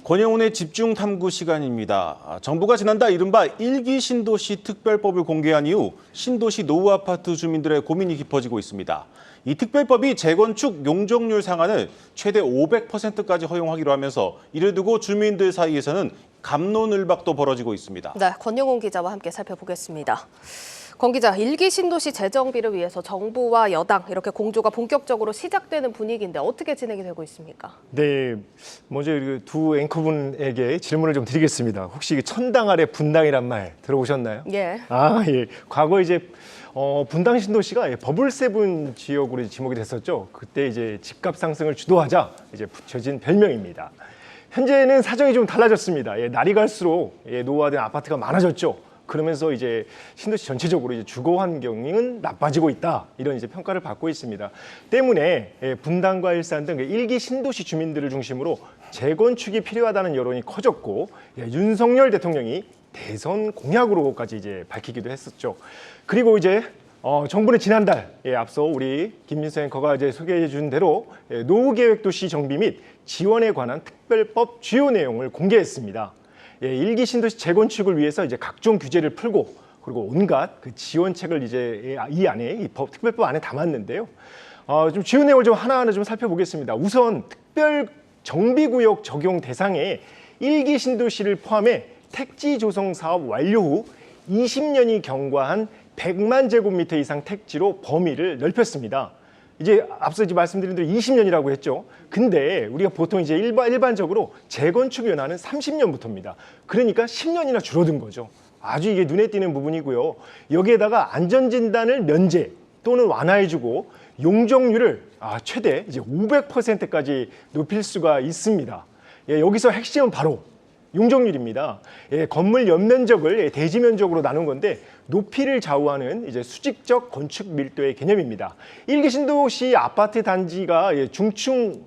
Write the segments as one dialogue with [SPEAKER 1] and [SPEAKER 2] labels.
[SPEAKER 1] 권영훈의 집중 탐구 시간입니다. 정부가 지난달 이른바 1기 신도시 특별법을 공개한 이후 신도시 노후 아파트 주민들의 고민이 깊어지고 있습니다. 이 특별법이 재건축 용적률 상한을 최대 500%까지 허용하기로 하면서 이를 두고 주민들 사이에서는 갑론을박도 벌어지고 있습니다.
[SPEAKER 2] 네, 권영훈 기자와 함께 살펴보겠습니다. 권 기자, 1기 신도시 재정비를 위해서 정부와 여당 이렇게 공조가 본격적으로 시작되는 분위기인데 어떻게 진행이 되고 있습니까?
[SPEAKER 3] 네, 먼저 두 앵커분에게 질문을 좀 드리겠습니다. 혹시 천당 아래 분당이란 말 들어보셨나요?
[SPEAKER 2] 예.
[SPEAKER 3] 예. 과거 이제 분당 신도시가 버블7 지역으로 지목이 됐었죠. 그때 이제 집값 상승을 주도하자 이제 붙여진 별명입니다. 현재는 사정이 좀 달라졌습니다. 날이 갈수록 노후화된 아파트가 많아졌죠. 그러면서 이제 신도시 전체적으로 이제 주거 환경은 나빠지고 있다, 이런 이제 평가를 받고 있습니다. 때문에 분당과 일산 등 1기 신도시 주민들을 중심으로 재건축이 필요하다는 여론이 커졌고, 윤석열 대통령이 대선 공약으로까지 이제 밝히기도 했었죠. 그리고 이제 정부는 지난달 앞서 우리 김민수 앵커가 이제 소개해 준 대로 노후계획도시 정비 및 지원에 관한 특별법 주요 내용을 공개했습니다. 1기 신도시 재건축을 위해서 이제 각종 규제를 풀고, 그리고 온갖 그 지원책을 이제 이 안에 특별법 안에 담았는데요. 좀 주요 내용을 좀 하나하나 좀 살펴보겠습니다. 우선 특별 정비구역 적용 대상에 1기 신도시를 포함해 택지 조성 사업 완료 후 20년이 경과한 100만 제곱미터 이상 택지로 범위를 넓혔습니다. 이제 앞서 이제 말씀드린 대로 20년이라고 했죠. 근데 우리가 보통 이제 일반적으로 재건축 연한은 30년부터입니다. 그러니까 10년이나 줄어든 거죠. 아주 이게 눈에 띄는 부분이고요. 여기에다가 안전진단을 면제 또는 완화해주고 용적률을 최대 이제 500%까지 높일 수가 있습니다. 여기서 핵심은 바로 용적률입니다. 건물 연면적을 대지 면적으로 나눈 건데 높이를 좌우하는 이제 수직적 건축 밀도의 개념입니다. 1기 신도시 아파트 단지가 중층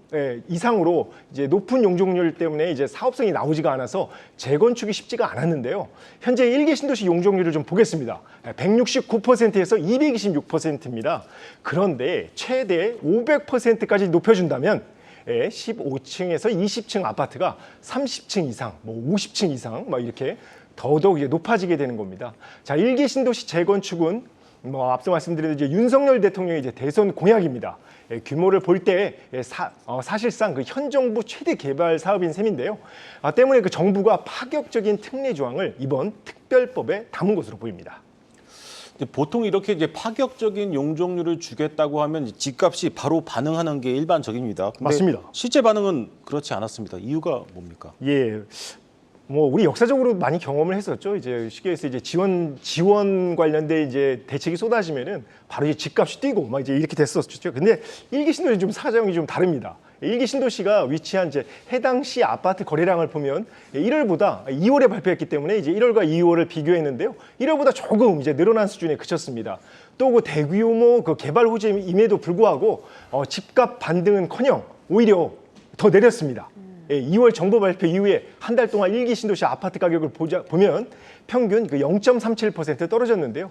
[SPEAKER 3] 이상으로 이제 높은 용적률 때문에 이제 사업성이 나오지가 않아서 재건축이 쉽지가 않았는데요. 현재 1기 신도시 용적률을 좀 보겠습니다. 169%에서 226%입니다. 그런데 최대 500%까지 높여준다면 15층에서 20층 아파트가 30층 이상, 50층 이상 이렇게 더더욱 이제 높아지게 되는 겁니다. 자, 1기 신도시 재건축은 앞서 말씀드린 이제 윤석열 대통령의 이제 대선 공약입니다. 규모를 볼 때 사실상 그 현 정부 최대 개발 사업인 셈인데요. 때문에 그 정부가 파격적인 특례 조항을 이번 특별법에 담은 것으로 보입니다.
[SPEAKER 1] 보통 이렇게 이제 파격적인 용적률을 주겠다고 하면 집값이 바로 반응하는 게 일반적입니다. 근데
[SPEAKER 3] 맞습니다.
[SPEAKER 1] 실제 반응은 그렇지 않았습니다. 이유가 뭡니까?
[SPEAKER 3] 우리 역사적으로 많이 경험을 했었죠. 이제 쉽게 해서 이제 지원 관련된 이제 대책이 쏟아지면은 바로 이제 집값이 뛰고 막 이제 이렇게 됐었죠. 근데 1기 신도시 좀 사정이 좀 다릅니다. 1기 신도시가 위치한 이제 해당 시 아파트 거래량을 보면 1월보다 2월에 발표했기 때문에 이제 1월과 2월을 비교했는데요. 1월보다 조금 이제 늘어난 수준에 그쳤습니다. 또 그 대규모 그 개발 호재임에도 불구하고 집값 반등은커녕 오히려 더 내렸습니다. 2월 정부 발표 이후에 한 달 동안 1기 신도시 아파트 가격을 보면 평균 0.37% 떨어졌는데요.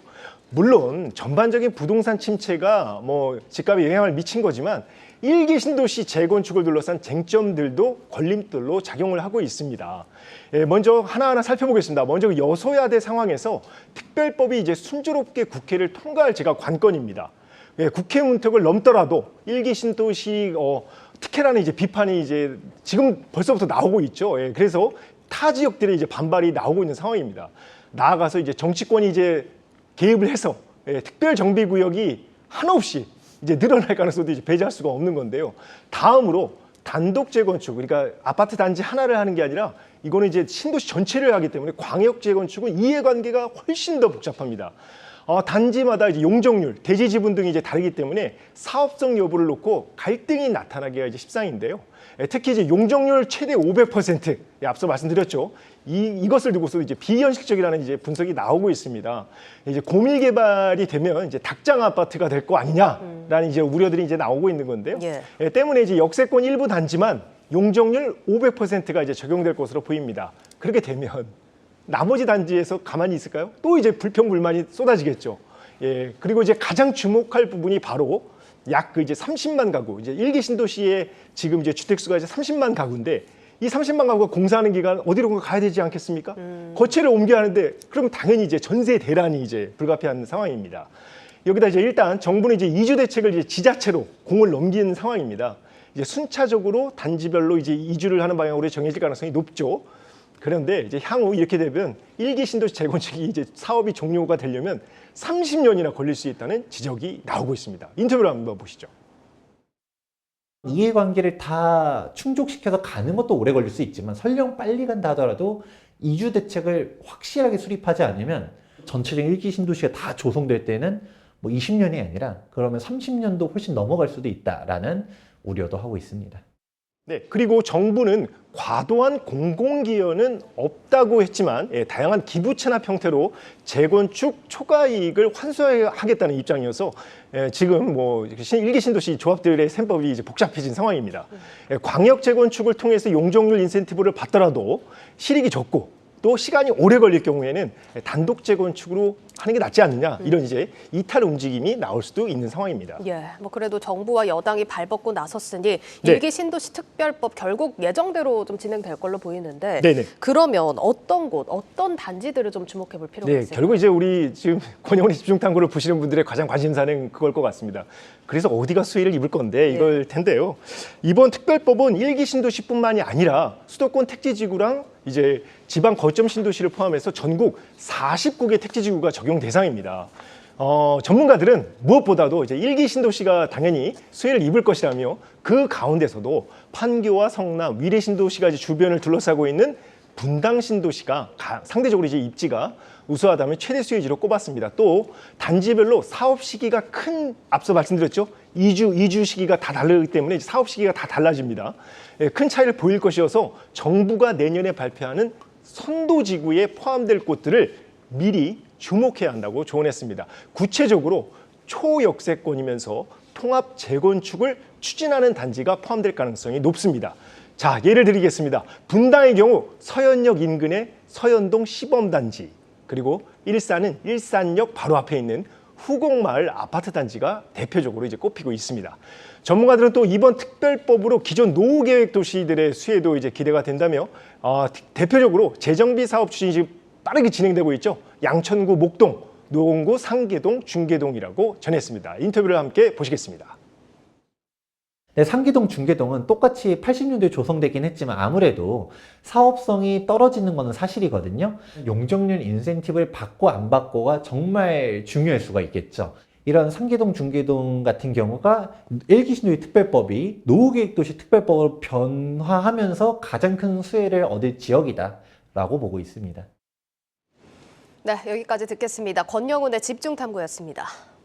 [SPEAKER 3] 물론 전반적인 부동산 침체가 집값에 영향을 미친 거지만 1기 신도시 재건축을 둘러싼 쟁점들도 걸림돌로 작용을 하고 있습니다. 먼저 하나하나 살펴보겠습니다. 먼저 여소야대 상황에서 특별법이 이제 순조롭게 국회를 통과할 제가 관건입니다. 국회 문턱을 넘더라도 1기 신도시 특혜라는 이제 비판이 이제 지금 벌써부터 나오고 있죠. 그래서 타 지역들의 이제 반발이 나오고 있는 상황입니다. 나아가서 이제 정치권이 이제 개입을 해서 특별 정비 구역이 한없이 이제 늘어날 가능성도 이제 배제할 수가 없는 건데요. 다음으로 단독 재건축, 그러니까 아파트 단지 하나를 하는 게 아니라 이거는 이제 신도시 전체를 하기 때문에 광역 재건축은 이해관계가 훨씬 더 복잡합니다. 단지마다 이제 용적률, 대지 지분 등이 이제 다르기 때문에 사업성 여부를 놓고 갈등이 나타나기가 이제 십상인데요. 특히 이제 용적률 최대 500%, 앞서 말씀드렸죠. 이것을 두고서 이제 비현실적이라는 이제 분석이 나오고 있습니다. 이제 고밀 개발이 되면 이제 닭장 아파트가 될 거 아니냐라는 이제 우려들이 이제 나오고 있는 건데요. 때문에 이제 역세권 일부 단지만 용적률 500%가 이제 적용될 것으로 보입니다. 그렇게 되면 나머지 단지에서 가만히 있을까요? 또 이제 불평불만이 쏟아지겠죠. 그리고 이제 가장 주목할 부분이 바로 약 이제 30만 가구, 이제 1기 신도시의 지금 이제 주택수가 이제 30만 가구인데 이 30만 가구가 공사하는 기간 어디론가 가야 되지 않겠습니까? 거체를 옮겨야 하는데 그럼 당연히 이제 전세 대란이 이제 불가피한 상황입니다. 여기다 이제 일단 정부는 이제 이주 대책을 이제 지자체로 공을 넘긴 상황입니다. 이제 순차적으로 단지별로 이제 이주를 하는 방향으로 정해질 가능성이 높죠. 그런데 이제 향후 이렇게 되면 1기 신도시 재건축이 이제 사업이 종료가 되려면 30년이나 걸릴 수 있다는 지적이 나오고 있습니다. 인터뷰를 한번 보시죠.
[SPEAKER 4] 이해관계를 다 충족시켜서 가는 것도 오래 걸릴 수 있지만 설령 빨리 간다 하더라도 이주 대책을 확실하게 수립하지 않으면 전체적인 1기 신도시가 다 조성될 때는 뭐 20년이 아니라 그러면 30년도 훨씬 넘어갈 수도 있다라는 우려도 하고 있습니다.
[SPEAKER 3] 네, 그리고 정부는 과도한 공공기여는 없다고 했지만 다양한 기부 체납 형태로 재건축 초과 이익을 환수하겠다는 입장이어서 지금 뭐 1기 신도시 조합들의 셈법이 이제 복잡해진 상황입니다. 광역 재건축을 통해서 용적률 인센티브를 받더라도 실익이 적고 또 시간이 오래 걸릴 경우에는 단독 재건축으로 하는 게 낫지 않느냐 이런 이제 이탈 움직임이 나올 수도 있는 상황입니다.
[SPEAKER 2] 예, 뭐 그래도 정부와 여당이 발벗고 나섰으니
[SPEAKER 3] 네.
[SPEAKER 2] 일기 신도시 특별법 결국 예정대로 좀 진행될 걸로 보이는데
[SPEAKER 3] 네네.
[SPEAKER 2] 그러면 어떤 곳, 어떤 단지들을 좀 주목해 볼 필요가
[SPEAKER 3] 네,
[SPEAKER 2] 있을까요?
[SPEAKER 3] 결국 이제 우리 지금 권영훈 집중탐구를 보시는 분들의 가장 관심사는 그걸 것 같습니다. 그래서 어디가 수혜를 입을 건데 이걸 텐데요. 이번 특별법은 1기 신도시뿐만이 아니라 수도권 택지지구랑 이제 지방 거점 신도시를 포함해서 전국 49개 택지지구가 적용 대상입니다. 전문가들은 무엇보다도 이제 1기 신도시가 당연히 수혜를 입을 것이라며 그 가운데서도 판교와 성남, 위례 신도시가 이제 주변을 둘러싸고 있는 분당 신도시가 상대적으로 이제 입지가 우수하다면 최대 수혜지로 꼽았습니다. 또 단지별로 사업 시기가 앞서 말씀드렸죠. 이주 시기가 다 다르기 때문에 사업 시기가 다 달라집니다. 큰 차이를 보일 것이어서 정부가 내년에 발표하는 선도지구에 포함될 곳들을 미리 주목해야 한다고 조언했습니다. 구체적으로 초역세권이면서 통합 재건축을 추진하는 단지가 포함될 가능성이 높습니다. 자, 예를 드리겠습니다. 분당의 경우 서현역 인근의 서현동 시범단지, 그리고 일산은 일산역 바로 앞에 있는 후곡마을 아파트 단지가 대표적으로 이제 꼽히고 있습니다. 전문가들은 또 이번 특별법으로 기존 노후계획 도시들의 수혜도 이제 기대가 된다며 대표적으로 재정비 사업 추진이 지금 빠르게 진행되고 있죠. 양천구 목동, 노원구 상계동, 중계동이라고 전했습니다. 인터뷰를 함께 보시겠습니다.
[SPEAKER 4] 네, 상기동, 중계동은 똑같이 80년대에 조성되긴 했지만 아무래도 사업성이 떨어지는 것은 사실이거든요. 용적률 인센티브를 받고 안 받고가 정말 중요할 수가 있겠죠. 이런 상계동, 중계동 같은 경우가 1기 신도시 특별법이 노후계획도시 특별법으로 변화하면서 가장 큰 수혜를 얻을 지역이다라고 보고 있습니다.
[SPEAKER 2] 네, 여기까지 듣겠습니다. 권영훈의 집중탐구였습니다.